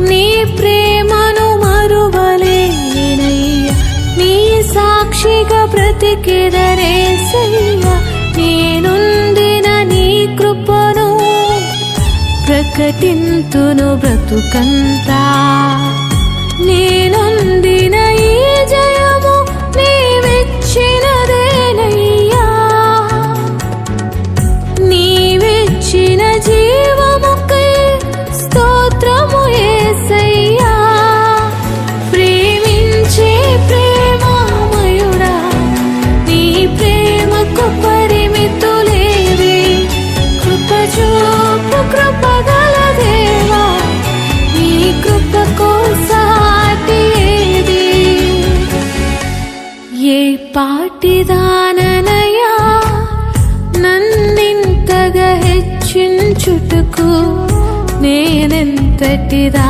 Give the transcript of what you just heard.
నీ ప్రేమను మరువలేనయ్యా, నీ సాక్షిగా బ్రతికెదరేసయ్యా. నేనొందిన నీ కృపను ప్రకటింతును బ్రతుకంతా. నేనొందిన ఈ జయము నీవిచ్చినదేనయ్యా, నీవిచ్చిన జీవముకై స్తోత్రము యేసయ్యా. ప్రేమించే ప్రేమామయుడా, నీ ప్రేమకు పరిమితులేవి. కృప చూపు కృపగల దేవా, నీ కృపకు సాటి ఏది? ఏ పాటిదాననయ్యా నన్నింతగా హెచ్చించుటకు, నేనెంతటిదా